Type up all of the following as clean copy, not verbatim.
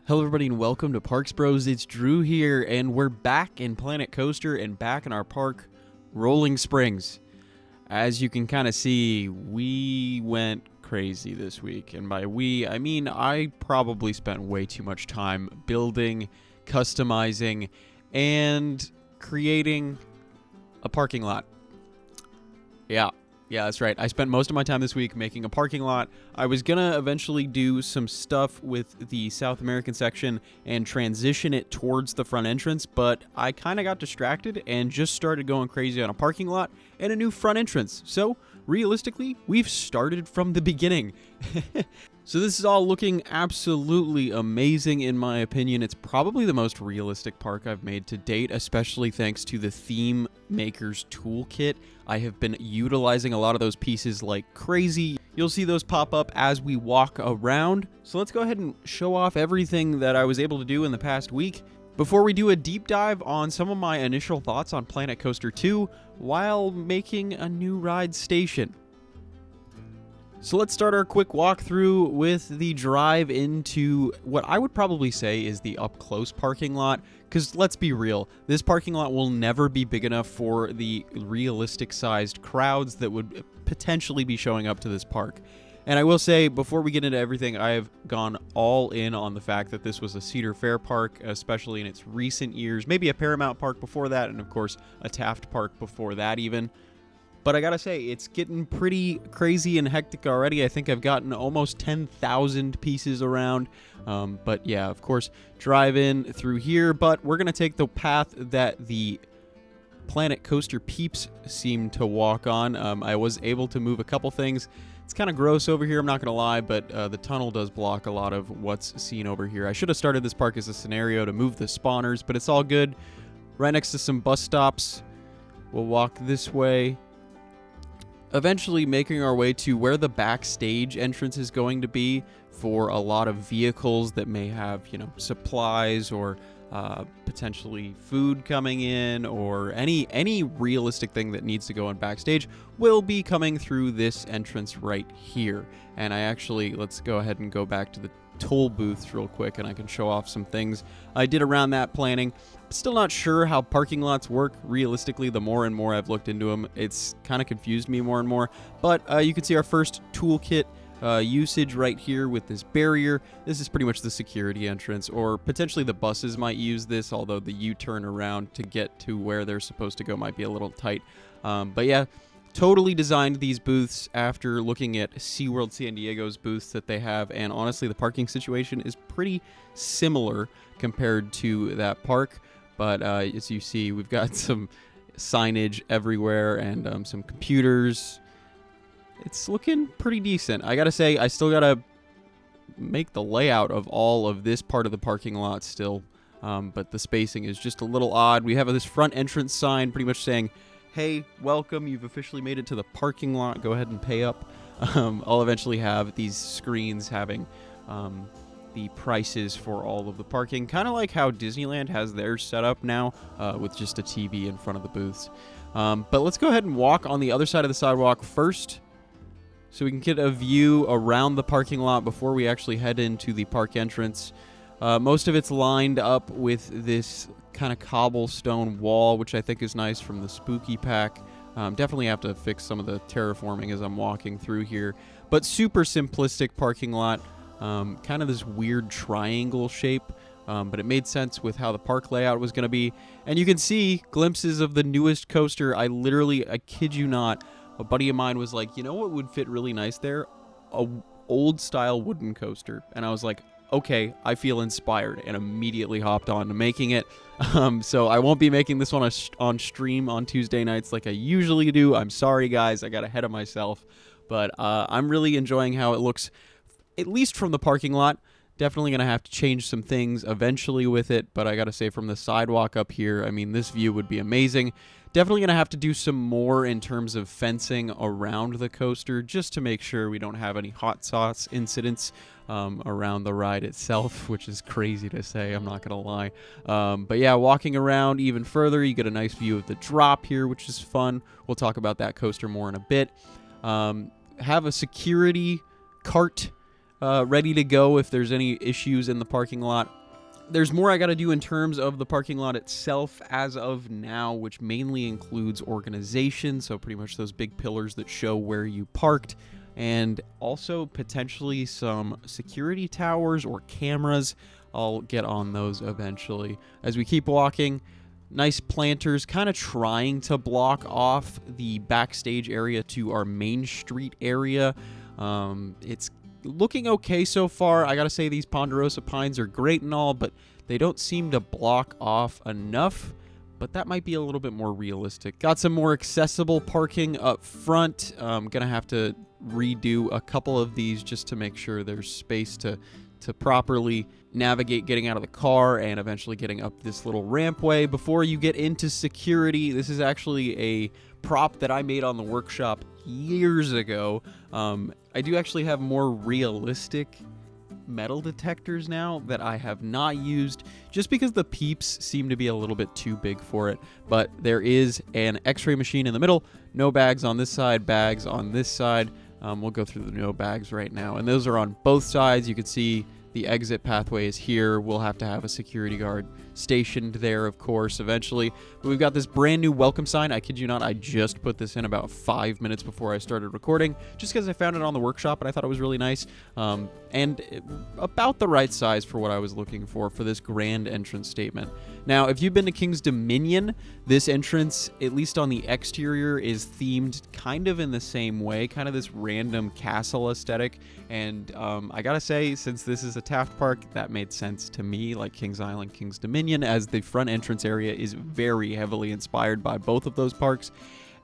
Hello everybody and welcome to Parks Bros. It's Drew here and we're back in Planet Coaster and back in our park, Rolling Springs. As you can kind of see, we went crazy this week. And by we, I mean I probably spent way too much time building, customizing, and creating a parking lot. Yeah, that's right. I spent most of my time this week making a parking lot. I was gonna eventually do some stuff with the South American section and transition it towards the front entrance, but I kind of got distracted and just started going crazy on a parking lot and a new front entrance. So, realistically, we've started from the beginning. So this is all looking absolutely amazing in my opinion. It's probably the most realistic park I've made to date, especially thanks to the Theme Maker's Toolkit. I have been utilizing a lot of those pieces like crazy. You'll see those pop up as we walk around. So let's go ahead and show off everything that I was able to do in the past week before we do a deep dive on some of my initial thoughts on Planet Coaster 2 while making a new ride station. So let's start our quick walkthrough with the drive into what I would probably say is the up-close parking lot, because let's be real, this parking lot will never be big enough for the realistic-sized crowds that would potentially be showing up to this park. And I will say, before we get into everything, I have gone all in on the fact that this was a Cedar Fair park, especially in its recent years, maybe a Paramount park before that, and of course a Taft park before that even. But I gotta say, it's getting pretty crazy and hectic already. I think I've gotten almost 10,000 pieces around. But yeah, of course, drive in through here. But we're gonna take the path that the Planet Coaster peeps seem to walk on. I was able to move a couple things. It's kind of gross over here, I'm not gonna lie, but the tunnel does block a lot of what's seen over here. I should have started this park as a scenario to move the spawners, but it's all good. Right next to some bus stops. We'll walk this way. Eventually making our way to where the backstage entrance is going to be for a lot of vehicles that may have, supplies or potentially food coming in, or any realistic thing that needs to go in backstage will be coming through this entrance right here. And let's go ahead and go back to the toll booths real quick and I can show off some things I did around that planning. Still not sure how parking lots work realistically. The more and more I've looked into them, it's kind of confused me more and more. But you can see our first toolkit usage right here with this barrier. This is pretty much the security entrance, or potentially the buses might use this, although the U-turn around to get to where they're supposed to go might be a little tight. But yeah, totally designed these booths after looking at SeaWorld San Diego's booths that they have, and honestly the parking situation is pretty similar compared to that park. But as you see, we've got some signage everywhere and some computers. It's looking pretty decent. I gotta say, I still gotta make the layout of all of this part of the parking lot still, but the spacing is just a little odd. We have this front entrance sign pretty much saying, hey, welcome, you've officially made it to the parking lot, go ahead and pay up. I'll eventually have these screens having the prices for all of the parking, kind of like how Disneyland has theirs set up now, with just a TV in front of the booths. But let's go ahead and walk on the other side of the sidewalk first, so we can get a view around the parking lot before we actually head into the park entrance. Most of it's lined up with this kind of cobblestone wall, which I think is nice from the Spooky Pack. Definitely have to fix some of the terraforming as I'm walking through here. But super simplistic parking lot. Kind of this weird triangle shape, but it made sense with how the park layout was going to be. And you can see glimpses of the newest coaster. I kid you not, a buddy of mine was like, you know what would fit really nice there? A old style wooden coaster. And I was like, okay, I feel inspired, and immediately hopped on to making it. So I won't be making this one on stream on Tuesday nights like I usually do. I'm sorry, guys. I got ahead of myself. But I'm really enjoying how it looks, at least from the parking lot. Definitely going to have to change some things eventually with it, but I got to say, from the sidewalk up here, I mean, this view would be amazing. Definitely going to have to do some more in terms of fencing around the coaster, just to make sure we don't have any hot sauce incidents around the ride itself, which is crazy to say, I'm not going to lie. But yeah, walking around even further, you get a nice view of the drop here, which is fun. We'll talk about that coaster more in a bit. Have a security cart ready to go if there's any issues in the parking lot. There's more I got to do in terms of the parking lot itself as of now, which mainly includes organization, so pretty much those big pillars that show where you parked, and also potentially some security towers or cameras. I'll get on those eventually. As we keep walking, nice planters kind of trying to block off the backstage area to our main street area. It's looking okay so far. I gotta say, these ponderosa pines are great and all, but they don't seem to block off enough. But that might be a little bit more realistic. Got some more accessible parking up front. Gonna have to redo a couple of these just to make sure there's space to properly navigate getting out of the car and eventually getting up this little rampway. Before you get into security, this is actually a prop that I made on the workshop years ago. I do actually have more realistic metal detectors now that I have not used, just because the peeps seem to be a little bit too big for it. But there is an x-ray machine in the middle, no bags on this side, bags on this side. We'll go through the no bags right now, and those are on both sides. You can see the exit pathway is here. We'll have to have a security guard stationed there, of course, eventually. But we've got this brand new welcome sign. I kid you not, I just put this in about 5 minutes before I started recording, just because I found it on the workshop and I thought it was really nice. And about the right size for what I was looking for this grand entrance statement. Now, if you've been to King's Dominion, this entrance, at least on the exterior, is themed kind of in the same way, kind of this random castle aesthetic. And I gotta say, since this is a Taft Park, that made sense to me, like Kings Island, Kings Dominion, as the front entrance area is very heavily inspired by both of those parks.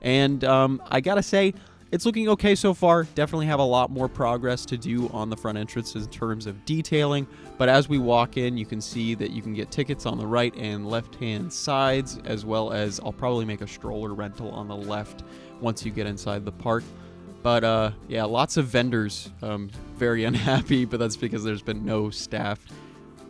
And I gotta say, it's looking okay so far. Definitely have a lot more progress to do on the front entrance in terms of detailing. But as we walk in, you can see that you can get tickets on the right and left-hand sides, as well as I'll probably make a stroller rental on the left once you get inside the park. But yeah, lots of vendors. Very unhappy, but that's because there's been no staff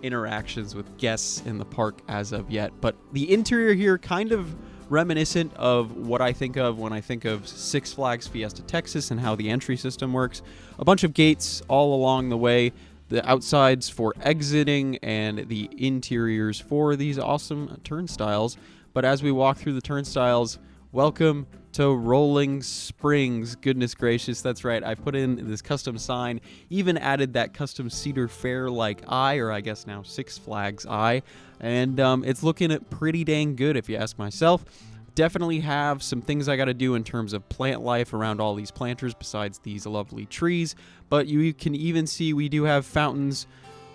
interactions with guests in the park as of yet. But the interior here kind of reminiscent of what I think of when I think of Six Flags Fiesta Texas and how the entry system works. A bunch of gates all along the way, the outsides for exiting and the interiors for these awesome turnstiles. But as we walk through the turnstiles, welcome to Rolling Springs. Goodness gracious, that's right. I put in this custom sign, even added that custom Cedar Fair-like eye, or I guess now Six Flags eye, and it's looking pretty dang good if you ask myself. Definitely have some things I got to do in terms of plant life around all these planters besides these lovely trees, but you can even see we do have fountains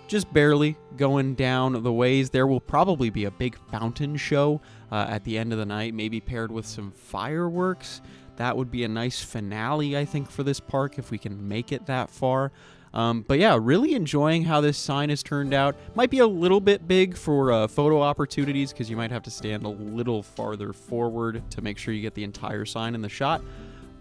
just barely going down the ways. There will probably be a big fountain show at the end of the night, maybe paired with some fireworks. That would be a nice finale, I think, for this park if we can make it that far. But yeah, really enjoying how this sign has turned out. Might be a little bit big for photo opportunities because you might have to stand a little farther forward to make sure you get the entire sign in the shot.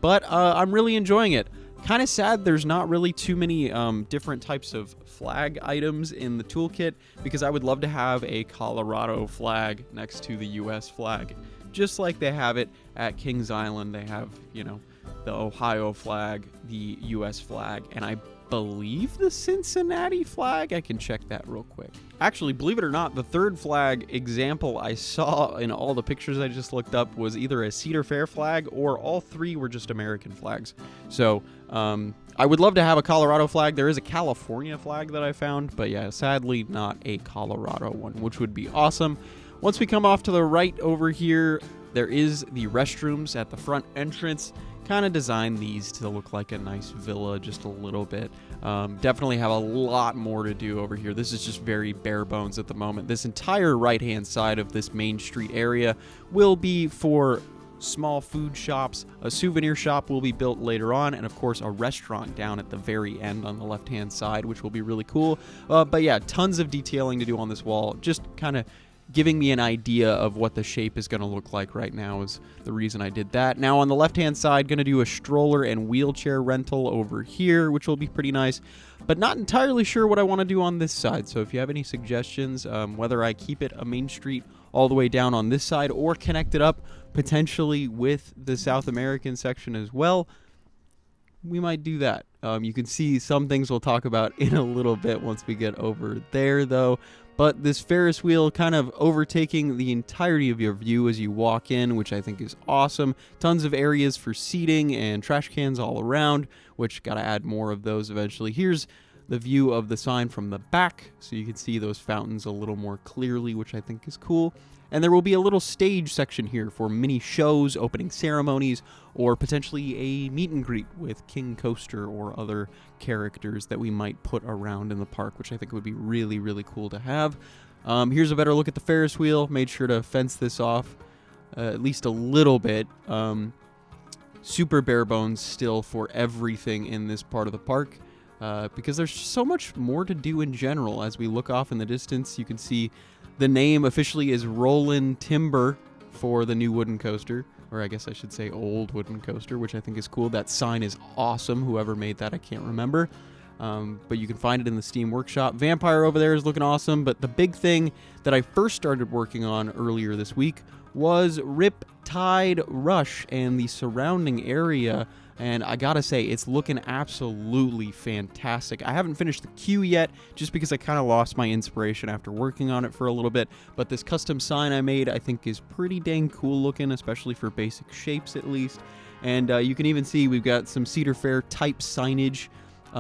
But I'm really enjoying it. Kind of sad there's not really too many different types of flag items in the toolkit, because I would love to have a Colorado flag next to the U.S. flag. Just like they have it at Kings Island. They have, you know, the Ohio flag, the U.S. flag, and I believe the Cincinnati flag. I can check that real quick. Actually, believe it or not, the third flag example I saw in all the pictures I just looked up was either a Cedar Fair flag or all three were just American flags. So I would love to have a Colorado flag. There is a California flag that I found, but yeah, sadly not a Colorado one, which would be awesome. Once we come off to the right over here, there is the restrooms at the front entrance. Kind of designed these to look like a nice villa just a little bit. Definitely have a lot more to do over here. This is just very bare bones at the moment. This entire right-hand side of this main street area will be for small food shops. A souvenir shop will be built later on, and of course a restaurant down at the very end on the left-hand side, which will be really cool. But yeah, tons of detailing to do on this wall. Just kind of giving me an idea of what the shape is going to look like right now is the reason I did that. Now on the left-hand side, going to do a stroller and wheelchair rental over here, which will be pretty nice, but not entirely sure what I want to do on this side. So if you have any suggestions, whether I keep it a main street all the way down on this side or connect it up potentially with the South American section as well, we might do that. You can see some things we'll talk about in a little bit once we get over there, though. But this Ferris wheel kind of overtaking the entirety of your view as you walk in, which I think is awesome. Tons of areas for seating and trash cans all around, which got to add more of those eventually. Here's the view of the sign from the back, so you can see those fountains a little more clearly, which I think is cool. And there will be a little stage section here for mini shows, opening ceremonies, or potentially a meet and greet with King Coaster or other characters that we might put around in the park, which I think would be really, really cool to have. Here's a better look at the Ferris wheel. Made sure to fence this off at least a little bit. Super bare bones still for everything in this part of the park. Because there's so much more to do in general. As we look off in the distance, you can see the name officially is Roland Timber for the new wooden coaster, or I guess I should say old wooden coaster, which I think is cool. That sign is awesome. Whoever made that, I can't remember. But you can find it in the Steam Workshop. Vampire over there is looking awesome, but the big thing that I first started working on earlier this week was Riptide Rush and the surrounding area. And I gotta say, it's looking absolutely fantastic. I haven't finished the queue yet, just because I kind of lost my inspiration after working on it for a little bit. But this custom sign I made, I think, is pretty dang cool looking, especially for basic shapes at least. And you can even see we've got some Cedar Fair type signage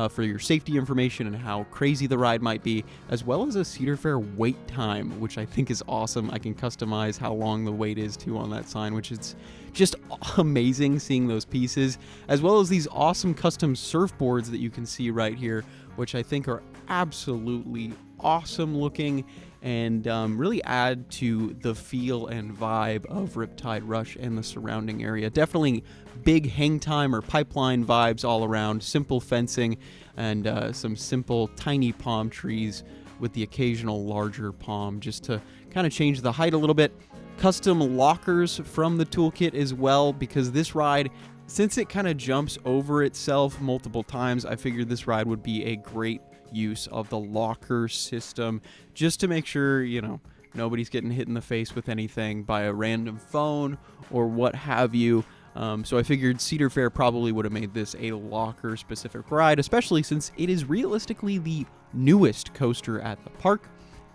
for your safety information and how crazy the ride might be, as well as a Cedar Fair wait time, which I think is awesome. I can customize how long the wait is too on that sign, which is just amazing seeing those pieces, as well as these awesome custom surfboards that you can see right here, which I think are absolutely awesome looking and really add to the feel and vibe of Riptide Rush and the surrounding area. Definitely big hang time or pipeline vibes all around, simple fencing, and some simple tiny palm trees with the occasional larger palm just to kind of change the height a little bit. Custom lockers from the toolkit as well, because this ride, since it kind of jumps over itself multiple times, I figured this ride would be a great use of the locker system just to make sure, you know, nobody's getting hit in the face with anything by a random phone or what have you. So I figured Cedar Fair probably would have made this a locker specific ride, especially since it is realistically the newest coaster at the park.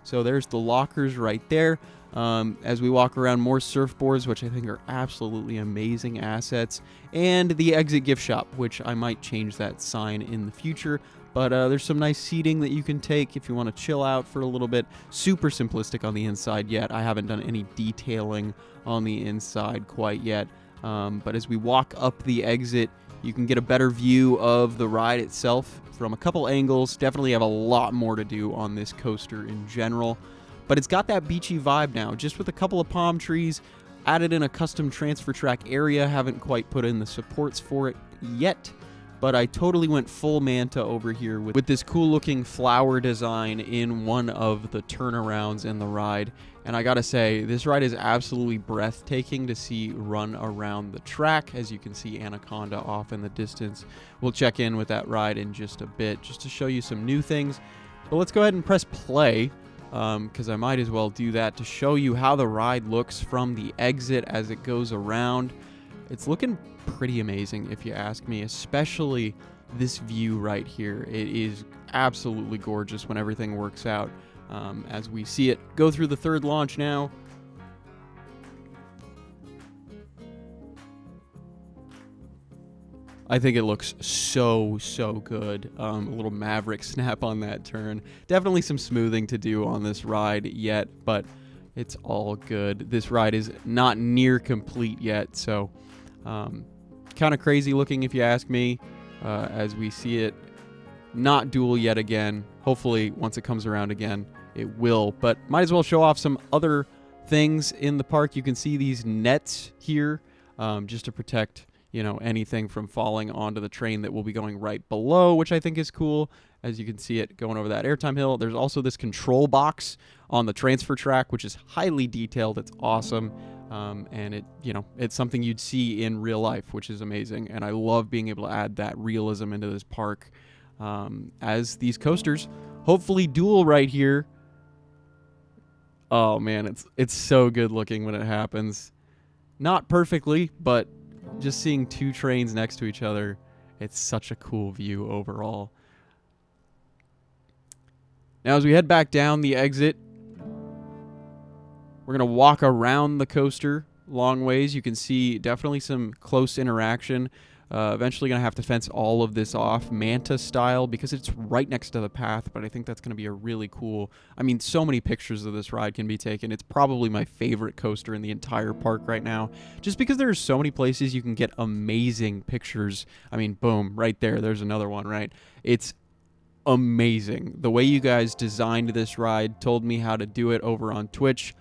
So there's the lockers right there. As we walk around, more surfboards, which I think are absolutely amazing assets, and the exit gift shop, which I might change that sign in the future. But there's some nice seating that you can take if you want to chill out for a little bit. Super simplistic on the inside yet. I haven't done any detailing on the inside quite yet. But as we walk up the exit, you can get a better view of the ride itself from a couple angles. Definitely have a lot more to do on this coaster in general. But it's got that beachy vibe now, just with a couple of palm trees, added in a custom transfer track area. Haven't quite put in the supports for it yet, but I totally went full manta over here with this cool looking flower design in one of the turnarounds in the ride. And I gotta say, this ride is absolutely breathtaking to see run around the track. As you can see Anaconda off in the distance. We'll check in with that ride in just a bit, just to show you some new things. But let's go ahead and press play, because I might as well do that to show you how the ride looks from the exit as it goes around. It's looking pretty amazing if you ask me, especially this view right here. It is absolutely gorgeous when everything works out. As we see it go through the third launch now. I think it looks so good. A little Maverick snap on that turn. Definitely some smoothing to do on this ride yet, but it's all good. This ride is not near complete yet, so kind of crazy looking if you ask me, as we see it not dual yet again. Hopefully once it comes around again it will, but might as well show off some other things in the park. You can see these nets here, just to protect, you know, anything from falling onto the train that will be going right below, which I think is cool. As you can see it going over that airtime hill. There's also this control box on the transfer track, which is highly detailed. It's awesome. And it, you know, it's something you'd see in real life, which is amazing. And I love being able to add that realism into this park, as these coasters hopefully dual right here. Oh man, it's so good looking when it happens. Not perfectly, but just seeing two trains next to each other It's such a cool view overall. Now, as we head back down the exit, we're going to walk around the coaster long ways. You can see definitely some close interaction. Eventually going to have to fence all of this off Manta style because it's right next to the path, but I think that's going to be a really cool... I mean, so many pictures of this ride can be taken. It's probably my favorite coaster in the entire park right now, just because there's so many places you can get amazing pictures. I mean, boom, right there. There's another one, right? It's amazing. The way you guys designed this ride, told me how to do it over on Twitch,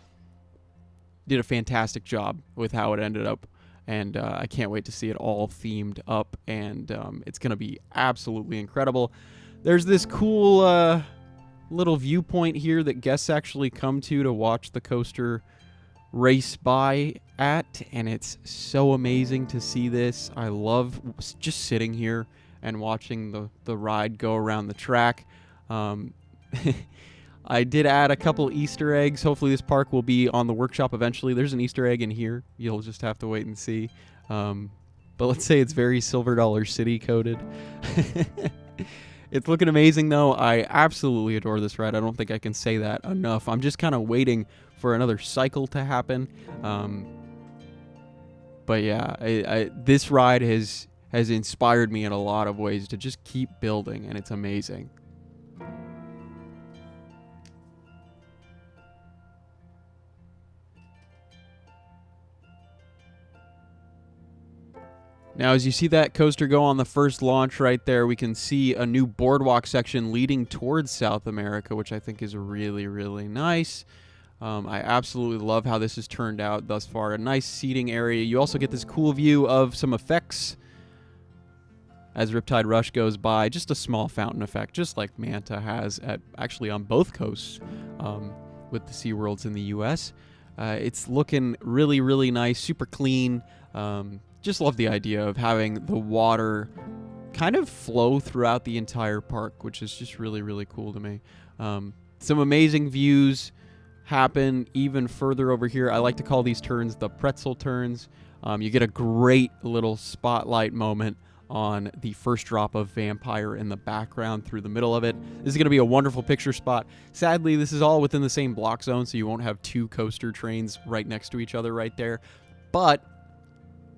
did a fantastic job with how it ended up. And I can't wait to see it all themed up, and it's going to be absolutely incredible. There's this cool little viewpoint here that guests actually come to watch the coaster race by at, and it's so amazing to see this. I love just sitting here and watching the ride go around the track. I did add a couple Easter eggs. Hopefully this park will be on the workshop eventually. There's an Easter egg in here. You'll just have to wait and see. But let's say it's very Silver Dollar City coded. It's looking amazing, though. I absolutely adore this ride. I don't think I can say that enough. I'm just kind of waiting for another cycle to happen. But yeah, this ride has inspired me in a lot of ways to just keep building, and it's amazing. Now, as you see that coaster go on the first launch right there, we can see a new boardwalk section leading towards South America, which I think is really, really nice. I absolutely love how this has turned out thus far. A nice seating area. You also get this cool view of some effects as Riptide Rush goes by. Just a small fountain effect, just like Manta has actually on both coasts with the SeaWorlds in the U.S. It's looking really, really nice, super clean. Just love the idea of having the water kind of flow throughout the entire park, which is just really, really cool to me. Some amazing views happen even further over here. I like to call these turns the pretzel turns. You get a great little spotlight moment on the first drop of Vampire in the background through the middle of it. This is going to be a wonderful picture spot. Sadly, this is all within the same block zone, so you won't have two coaster trains right next to each other right there. But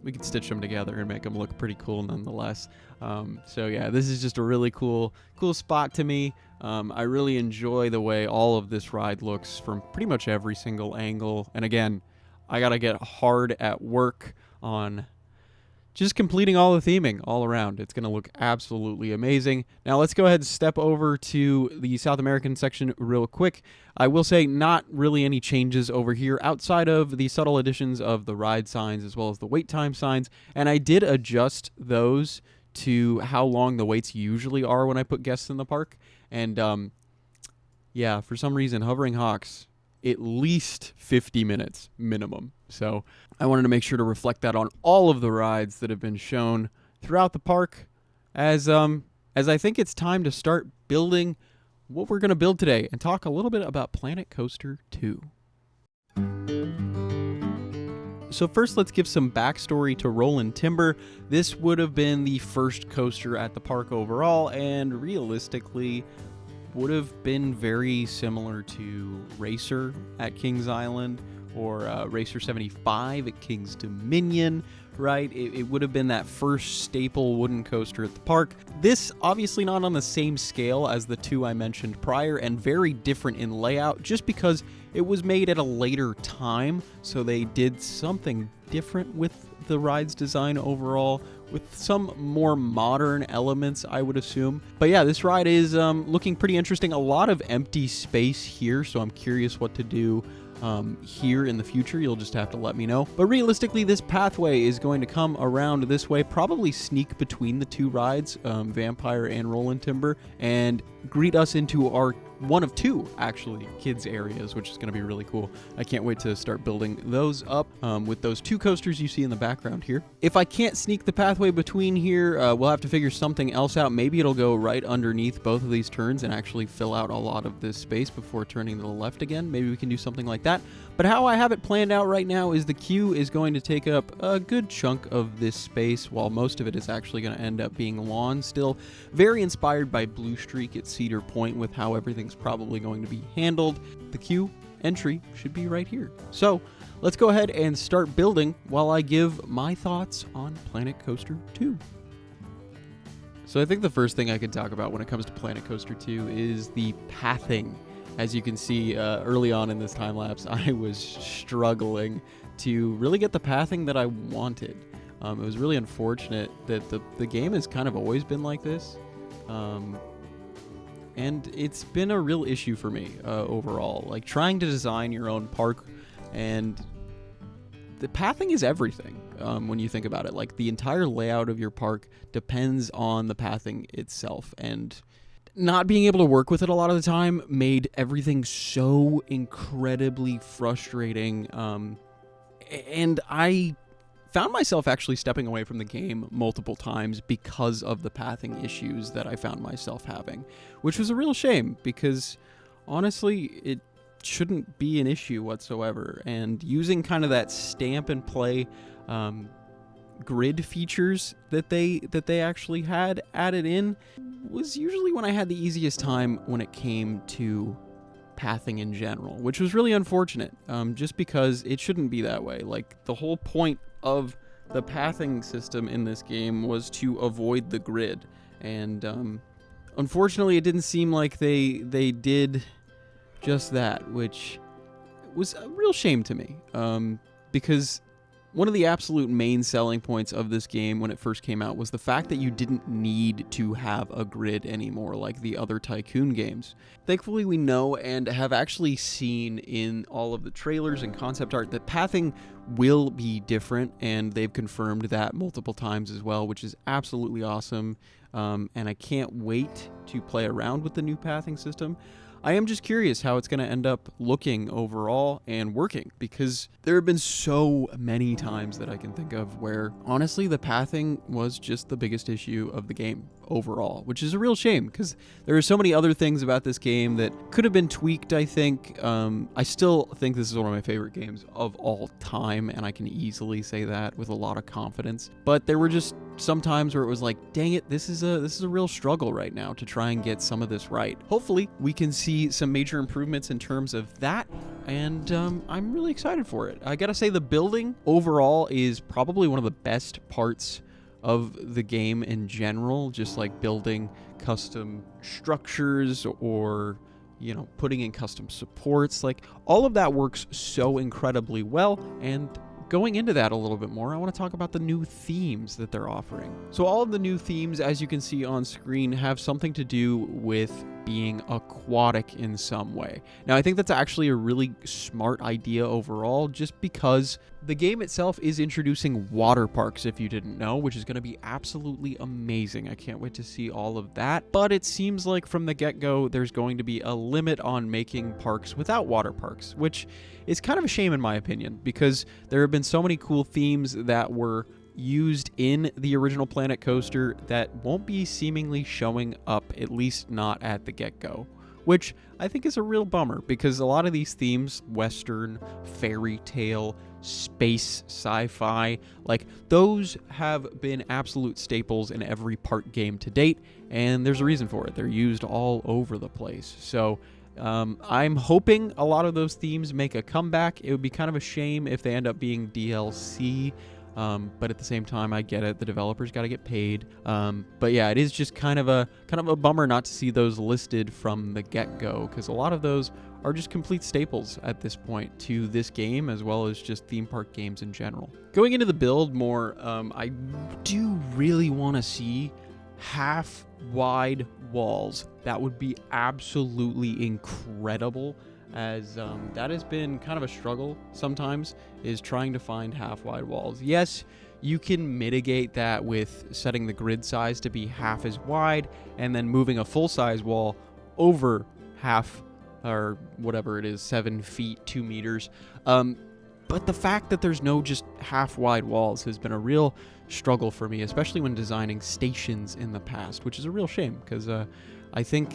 we can stitch them together and make them look pretty cool nonetheless. So yeah, this is just a really cool spot to me. I really enjoy the way all of this ride looks from pretty much every single angle. And again, I gotta get hard at work on just completing all the theming all around. It's gonna look absolutely amazing. Now let's go ahead and step over to the South American section real quick. I will say not really any changes over here outside of the subtle additions of the ride signs as well as the wait time signs. And I did adjust those to how long the waits usually are when I put guests in the park. And yeah, for some reason, Hovering Hawks, at least 50 minutes minimum. So I wanted to make sure to reflect that on all of the rides that have been shown throughout the park, as I think it's time to start building what we're going to build today and talk a little bit about Planet Coaster 2. So first, let's give some backstory to Roland Timber. This would have been the first coaster at the park overall, and realistically would have been very similar to Racer at Kings Island or Racer 75 at Kings Dominion, right? It would have been that first staple wooden coaster at the park. This obviously not on the same scale as the two I mentioned prior, and very different in layout just because it was made at a later time, so they did something different with the ride's design overall, with some more modern elements, I would assume. But yeah, this ride is looking pretty interesting. A lot of empty space here, so I'm curious what to do here in the future. You'll just have to let me know. But realistically, this pathway is going to come around this way, probably sneak between the two rides, Vampire and Roland Timber, and greet us into our one of two, actually, kids areas, which is going to be really cool. I can't wait to start building those up with those 2 coasters you see in the background here. If I can't sneak the pathway between here, we'll have to figure something else out. Maybe it'll go right underneath both of these turns and actually fill out a lot of this space before turning to the left again. Maybe we can do something like that. But how I have it planned out right now is the queue is going to take up a good chunk of this space, while most of it is actually going to end up being lawn still. Very inspired by Blue Streak at Cedar Point with how everything's probably going to be handled. The queue entry should be right here. So let's go ahead and start building while I give my thoughts on Planet Coaster 2. So I think the first thing I could talk about when it comes to Planet Coaster 2 is the pathing. As you can see early on in this time lapse, I was struggling to really get the pathing that I wanted. It was really unfortunate that the game has kind of always been like this. And it's been a real issue for me overall. Like, trying to design your own park, and the pathing is everything when you think about it. Like, the entire layout of your park depends on the pathing itself, and not being able to work with it a lot of the time made everything so incredibly frustrating. And I found myself actually stepping away from the game multiple times because of the pathing issues that I found myself having, which was a real shame because honestly, it shouldn't be an issue whatsoever. And using kind of that stamp and play grid features that they actually had added in was usually when I had the easiest time when it came to pathing in general, which was really unfortunate, just because it shouldn't be that way. Like, the whole point of the pathing system in this game was to avoid the grid, and unfortunately it didn't seem like they did just that, which was a real shame to me, because one of the absolute main selling points of this game when it first came out was the fact that you didn't need to have a grid anymore like the other Tycoon games. Thankfully, we know and have actually seen in all of the trailers and concept art that pathing will be different, and they've confirmed that multiple times as well, which is absolutely awesome, and I can't wait to play around with the new pathing system. I am just curious how it's going to end up looking overall and working, because there have been so many times that I can think of where, honestly, the pathing was just the biggest issue of the game overall, which is a real shame, because there are so many other things about this game that could have been tweaked, I think. I still think this is one of my favorite games of all time, and I can easily say that with a lot of confidence. But there were just some times where it was like, dang it, this is a real struggle right now to try and get some of this right. Hopefully, we can see some major improvements in terms of that, and I'm really excited for it. I gotta say, the building overall is probably one of the best parts of the game in general, just like building custom structures or, you know, putting in custom supports. Like, all of that works so incredibly well, and going into that a little bit more, I want to talk about the new themes that they're offering. So all of the new themes, as you can see on screen, have something to do with being aquatic in some way. Now, I think that's actually a really smart idea overall, just because the game itself is introducing water parks, if you didn't know, which is going to be absolutely amazing. I can't wait to see all of that. But it seems like from the get-go, there's going to be a limit on making parks without water parks, which is kind of a shame in my opinion, because there have been so many cool themes that were used in the original Planet Coaster that won't be seemingly showing up, at least not at the get-go, which I think is a real bummer, because a lot of these themes, Western, fairy tale, space, sci-fi, like, those have been absolute staples in every park game to date, and there's a reason for it. They're used all over the place. So I'm hoping a lot of those themes make a comeback. It would be kind of a shame if they end up being DLC, but at the same time, I get it. The developers got to get paid. But yeah, it is just kind of a bummer not to see those listed from the get-go, because a lot of those are just complete staples at this point to this game, as well as just theme park games in general. Going into the build more, I do really want to see half-wide walls. That would be absolutely incredible, as that has been kind of a struggle sometimes, is trying to find half-wide walls. Yes, you can mitigate that with setting the grid size to be half as wide and then moving a full-size wall over half or whatever it is, 7 feet, 2 meters. But the fact that there's no just half-wide walls has been a real struggle for me, especially when designing stations in the past, which is a real shame because I think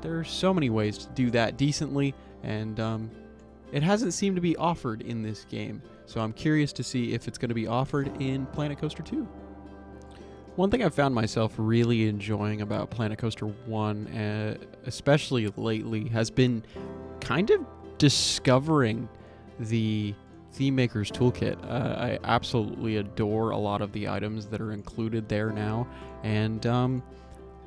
there are so many ways to do that decently, and it hasn't seemed to be offered in this game. So I'm curious to see if it's going to be offered in Planet Coaster 2. One thing I've found myself really enjoying about Planet Coaster 1, especially lately, has been kind of discovering the Theme Maker's Toolkit. I absolutely adore a lot of the items that are included there now, and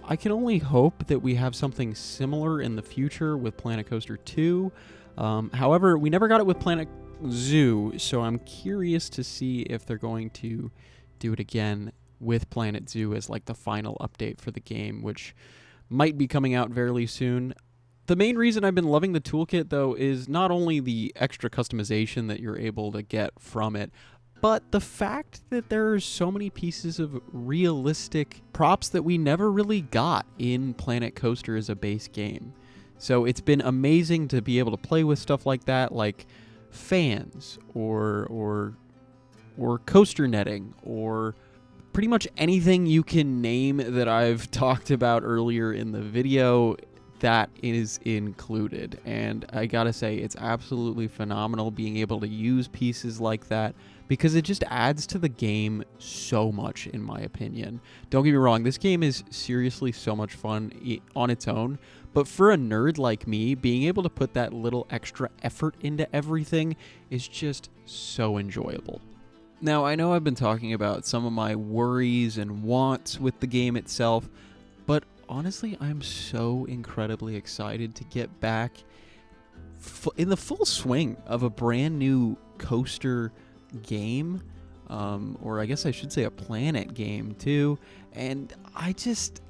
I can only hope that we have something similar in the future with Planet Coaster 2. However, we never got it with Planet Zoo, so I'm curious to see if they're going to do it again with Planet Zoo as like the final update for the game, which might be coming out fairly soon. The main reason I've been loving the toolkit, though, is not only the extra customization that you're able to get from it, but the fact that there are so many pieces of realistic props that we never really got in Planet Coaster as a base game. So it's been amazing to be able to play with stuff like that, like fans or coaster netting, or pretty much anything you can name that I've talked about earlier in the video. That is included, and I gotta say, it's absolutely phenomenal being able to use pieces like that, because it just adds to the game so much, in my opinion. Don't get me wrong, this game is seriously so much fun on its own, but for a nerd like me, being able to put that little extra effort into everything is just so enjoyable. Now, I know I've been talking about some of my worries and wants with the game itself, but honestly, I'm so incredibly excited to get back in the full swing of a brand new coaster game, or I guess I should say a planet game too, and I just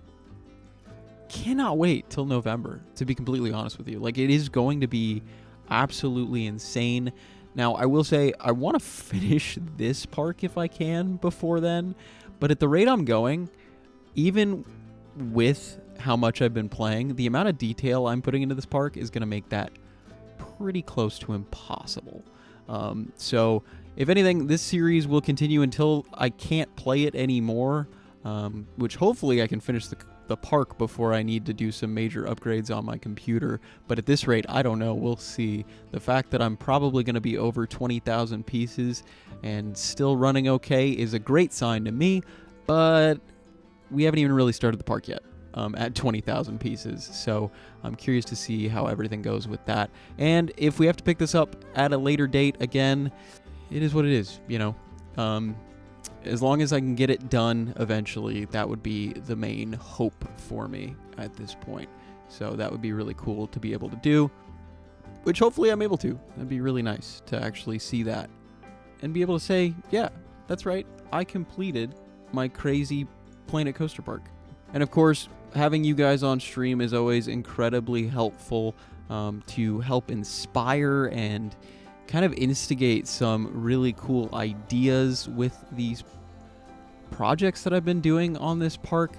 cannot wait till November, to be completely honest with you. Like, it is going to be absolutely insane. Now, I will say, I want to finish this park if I can before then, but at the rate I'm going, even with how much I've been playing, the amount of detail I'm putting into this park is going to make that pretty close to impossible. So, if anything, this series will continue until I can't play it anymore, which hopefully I can finish the park before I need to do some major upgrades on my computer. But at this rate, I don't know. We'll see. The fact that I'm probably going to be over 20,000 pieces and still running okay is a great sign to me, but we haven't even really started the park yet at 20,000 pieces, so I'm curious to see how everything goes with that. And if we have to pick this up at a later date again, it is what it is, you know. As long as I can get it done eventually, that would be the main hope for me at this point. So that would be really cool to be able to do, which hopefully I'm able to. That'd be really nice to actually see that and be able to say, yeah, that's right, I completed my crazy Planet Coaster Park. And of course, having you guys on stream is always incredibly helpful to help inspire and kind of instigate some really cool ideas with these projects that I've been doing on this park,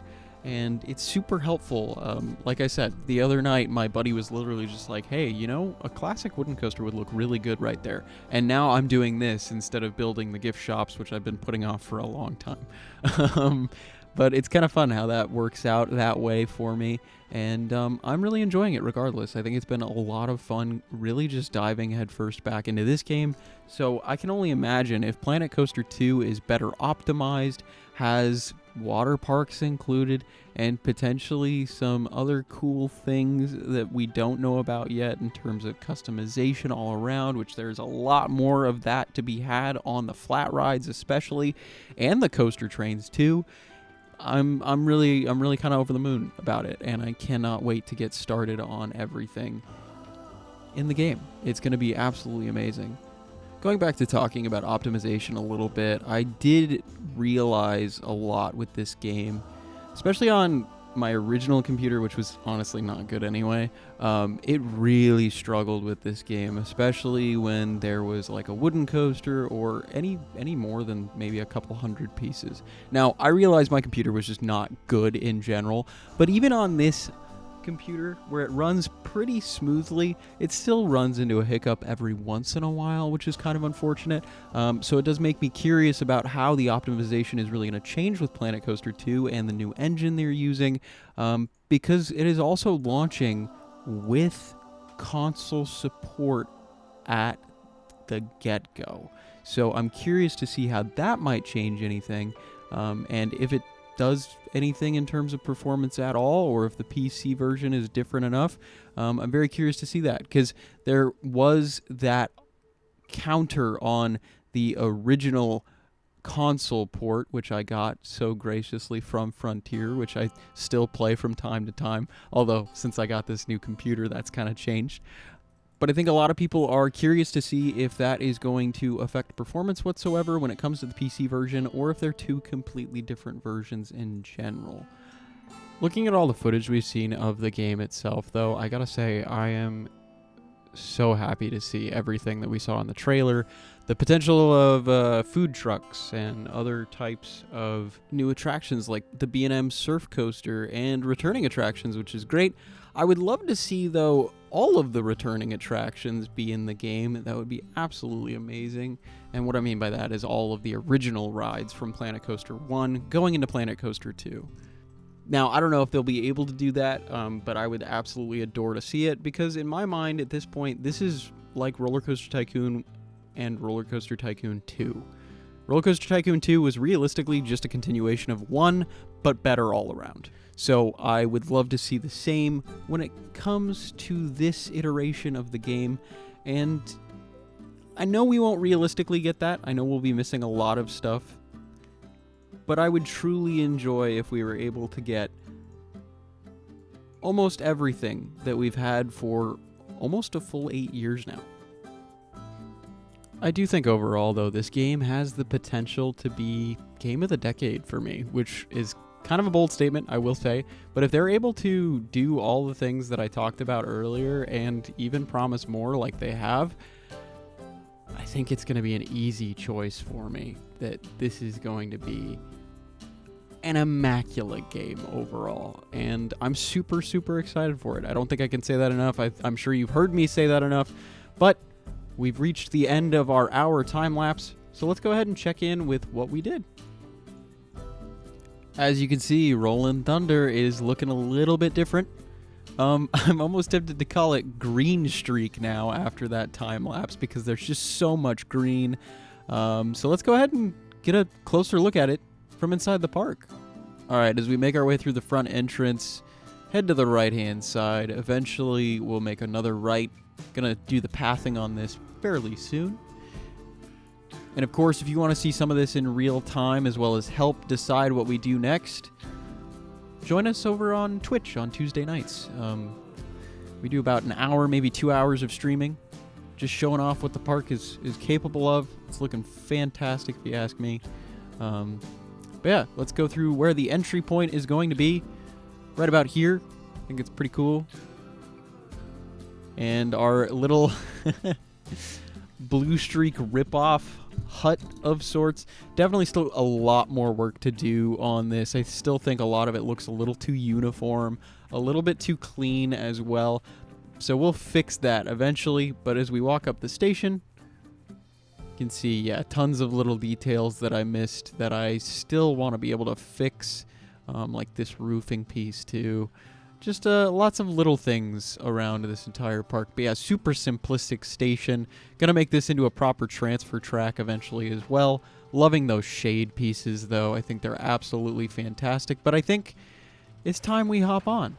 and it's super helpful. Like I said, the other night my buddy was literally just like, hey, you know, a classic wooden coaster would look really good right there, and now I'm doing this instead of building the gift shops, which I've been putting off for a long time. But it's kind of fun how that works out that way for me, and I'm really enjoying it regardless. I think it's been a lot of fun really just diving headfirst back into this game, so I can only imagine if Planet Coaster 2 is better optimized, has water parks included, and potentially some other cool things that we don't know about yet in terms of customization all around, which there's a lot more of that to be had on the flat rides especially, and the coaster trains too. I'm really kind of over the moon about it, and I cannot wait to get started on everything in the game. It's going to be absolutely amazing. Going back to talking about optimization a little bit, I did realize a lot with this game, especially on my original computer, which was honestly not good anyway. It really struggled with this game, especially when there was like a wooden coaster or any more than maybe a couple hundred pieces. Now, I realized my computer was just not good in general, but even on this computer where it runs pretty smoothly. It still runs into a hiccup every once in a while, which is kind of unfortunate. So it does make me curious about how the optimization is really going to change with Planet Coaster 2 and the new engine they're using, because it is also launching with console support at the get-go. So I'm curious to see how that might change anything, and if it does anything in terms of performance at all, or if the PC version is different enough. I'm very curious to see that, because there was that counter on the original console port, which I got so graciously from Frontier, which I still play from time to time, although since I got this new computer, that's kind of changed. But I think a lot of people are curious to see if that is going to affect performance whatsoever when it comes to the PC version, or if they're two completely different versions in general. Looking at all the footage we've seen of the game itself, though, I gotta say, I am so happy to see everything that we saw in the trailer. The potential of food trucks and other types of new attractions like the B&M Surf Coaster and returning attractions, which is great. I would love to see, though, all of the returning attractions be in the game. That would be absolutely amazing. And what I mean by that is all of the original rides from Planet Coaster 1 going into Planet Coaster 2. Now, I don't know if they'll be able to do that, but I would absolutely adore to see it, because in my mind at this point, this is like Roller Coaster Tycoon and Roller Coaster Tycoon 2. Roller Coaster Tycoon 2 was realistically just a continuation of 1, but better all around. So I would love to see the same when it comes to this iteration of the game, and I know we won't realistically get that. I know we'll be missing a lot of stuff, but I would truly enjoy if we were able to get almost everything that we've had for almost a full 8 years now. I do think overall, though, this game has the potential to be Game of the Decade for me, which is kind of a bold statement, I will say, but if they're able to do all the things that I talked about earlier and even promise more like they have, I think it's going to be an easy choice for me, that this is going to be an immaculate game overall, and I'm super, super excited for it. I don't think I can say that enough. I'm sure you've heard me say that enough, but we've reached the end of our hour time lapse, so let's go ahead and check in with what we did. As you can see, Roland Thunder is looking a little bit different. I'm almost tempted to call it green streak now after that time lapse, because there's just so much green. So let's go ahead and get a closer look at it from inside the park. All right, as we make our way through the front entrance, head to the right-hand side. Eventually, we'll make another right. Gonna do the pathing on this fairly soon. And of course, if you want to see some of this in real time, as well as help decide what we do next, join us over on Twitch on Tuesday nights. We do about an hour, maybe 2 hours of streaming, just showing off what the park is capable of. It's looking fantastic, if you ask me. But yeah, let's go through where the entry point is going to be. Right about here. I think it's pretty cool. And our little Blue Streak ripoff hut of sorts. Definitely still a lot more work to do on this. I still think a lot of it looks a little too uniform, a little bit too clean as well. So we'll fix that eventually, but as we walk up the station, you can see, yeah, tons of little details that I missed that I still want to be able to fix, like this roofing piece too. Just lots of little things around this entire park. But yeah, super simplistic station. Gonna make this into a proper transfer track eventually as well. Loving those shade pieces, though. I think they're absolutely fantastic. But I think it's time we hop on.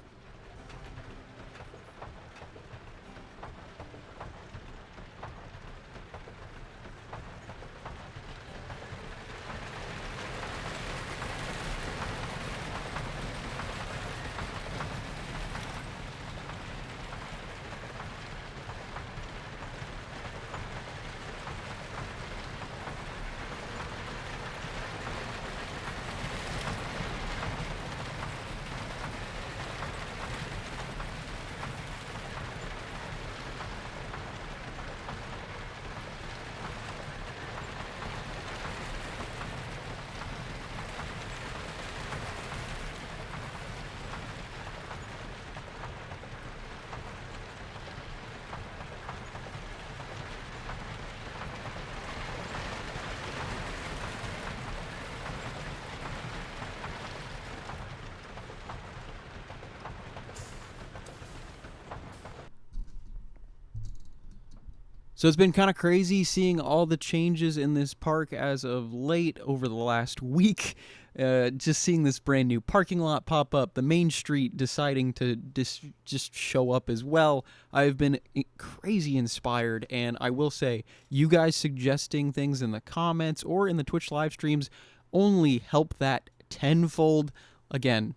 So it's been kind of crazy seeing all the changes in this park as of late over the last week. Just seeing this brand new parking lot pop up, the main street deciding to just show up as well. I've been crazy inspired, and I will say, you guys suggesting things in the comments or in the Twitch live streams only help that tenfold. Again,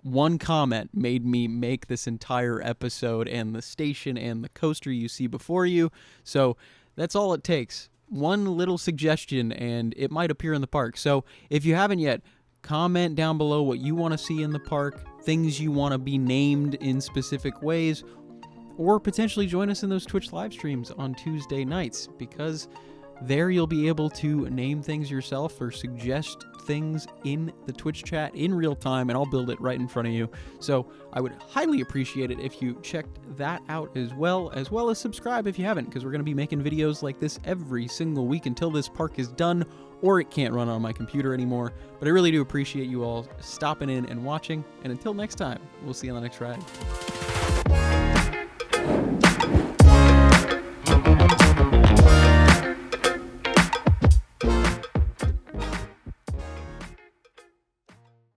one comment made me make this entire episode and the station and the coaster you see before you. So that's all it takes. One little suggestion and it might appear in the park. So if you haven't yet, comment down below what you want to see in the park, things you want to be named in specific ways, or potentially join us in those Twitch live streams on Tuesday nights, because there you'll be able to name things yourself or suggest things in the Twitch chat in real time, and I'll build it right in front of you. So I would highly appreciate it if you checked that out as well as subscribe if you haven't, because we're going to be making videos like this every single week until this park is done or it can't run on my computer anymore. But I really do appreciate you all stopping in and watching, and until next time, we'll see you on the next ride.